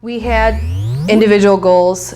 We had individual goals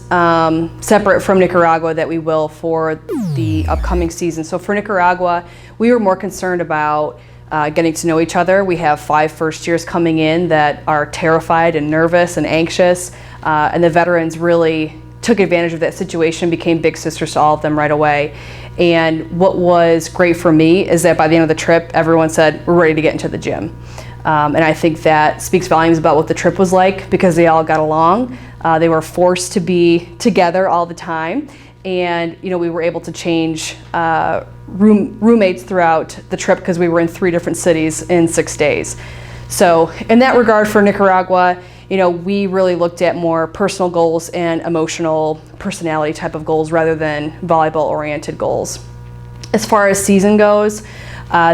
separate from Nicaragua that we will for the upcoming season. So for Nicaragua, we were more concerned about getting to know each other. We have 5 first years coming in that are terrified and nervous and anxious, and the veterans really took advantage of that situation, became big sisters to all of them right away. And what was great for me is that by the end of the trip, everyone said, we're ready to get into the gym. And I think that speaks volumes about what the trip was like, because they all got along. They were forced to be together all the time. And we were able to change roommates throughout the trip because we were in 3 different cities in 6 days. So in that regard for Nicaragua, we really looked at more personal goals and emotional personality type of goals rather than volleyball oriented goals. As far as season goes,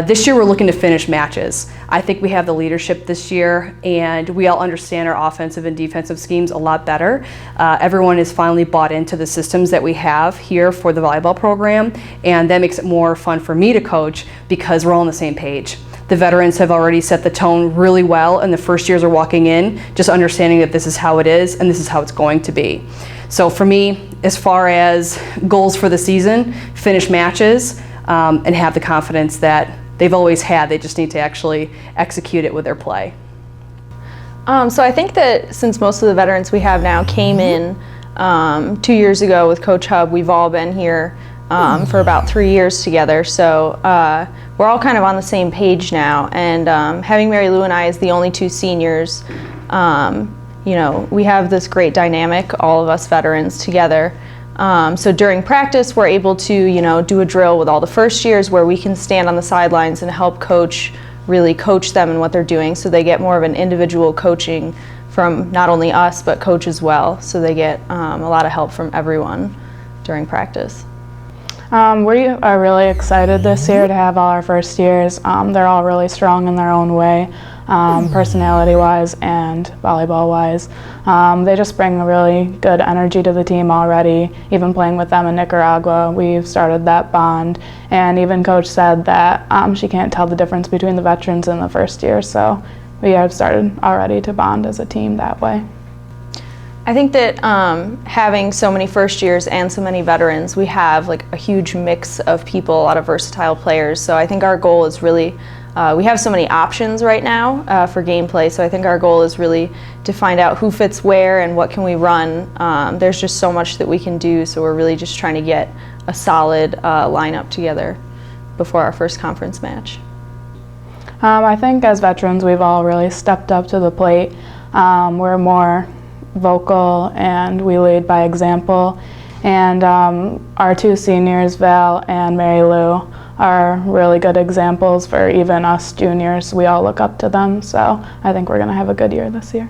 this year we're looking to finish matches. I think we have the leadership this year, and we all understand our offensive and defensive schemes a lot better. Everyone is finally bought into the systems that we have here for the volleyball program, and that makes it more fun for me to coach because we're all on the same page. The veterans have already set the tone really well, and the first years are walking in just understanding that this is how it is and this is how it's going to be. So for me, as far as goals for the season, finish matches, and have the confidence that they've always had. They just need to actually execute it with their play. So I think that since most of the veterans we have now came in 2 years ago with Coach Hub, we've all been here for about 3 years together. So we're all kind of on the same page now. And having Mary Lou and I as the only 2 seniors, we have this great dynamic, all of us veterans together. So during practice, we're able to, do a drill with all the first years where we can stand on the sidelines and help coach, really coach them in what they're doing, so they get more of an individual coaching from not only us, but coach as well. So they get a lot of help from everyone during practice. We are really excited this year to have all our first years. They're all really strong in their own way, personality-wise and volleyball-wise. They just bring a really good energy to the team already. Even playing with them in Nicaragua, we've started that bond. And even Coach said that she can't tell the difference between the veterans and the first year, so we have started already to bond as a team that way. I think that having so many first years and so many veterans, we have like a huge mix of people, a lot of versatile players. So I think our goal is really, we have so many options right now for gameplay. So I think our goal is really to find out who fits where and what can we run. There's just so much that we can do. So we're really just trying to get a solid lineup together before our first conference match. I think as veterans, we've all really stepped up to the plate. We're more vocal and we lead by example, and our 2 seniors, Val and Mary Lou, are really good examples for even us juniors. We all look up to them, so I think we're going to have a good year this year.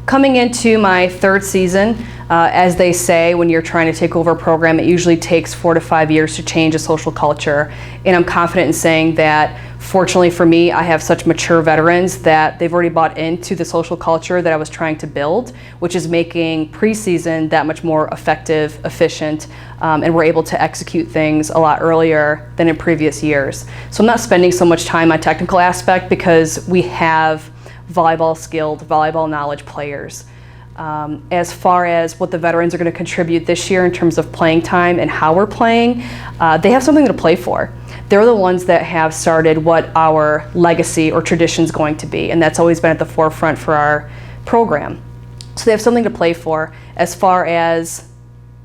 Coming into my 3rd season, as they say, when you're trying to take over a program, it usually takes 4 to 5 years to change a social culture. And I'm confident in saying that, fortunately for me, I have such mature veterans that they've already bought into the social culture that I was trying to build, which is making preseason that much more effective, efficient, and we're able to execute things a lot earlier than in previous years. So I'm not spending so much time on technical aspect because we have volleyball skilled, volleyball knowledge players. As far as what the veterans are going to contribute this year in terms of playing time and how we're playing, they have something to play for. They're the ones that have started what our legacy or tradition is going to be, and that's always been at the forefront for our program. So they have something to play for. As far as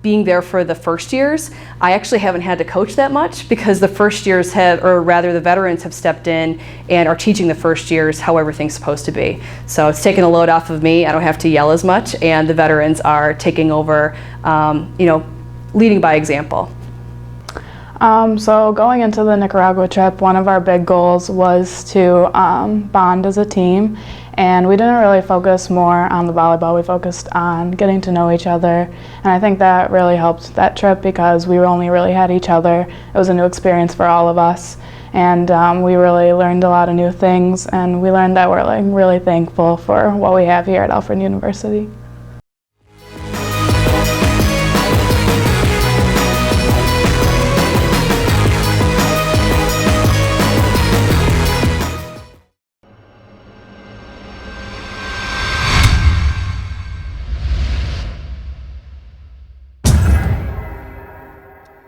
being there for the first years, I actually haven't had to coach that much because the first years have, or rather the veterans have stepped in and are teaching the first years how everything's supposed to be. So it's taken a load off of me. I don't have to yell as much, and the veterans are taking over, leading by example. So going into the Nicaragua trip, one of our big goals was to bond as a team, and we didn't really focus more on the volleyball. We focused on getting to know each other, and I think that really helped that trip because we only really had each other. It was a new experience for all of us, and we really learned a lot of new things, and we learned that we're really thankful for what we have here at Alfred University.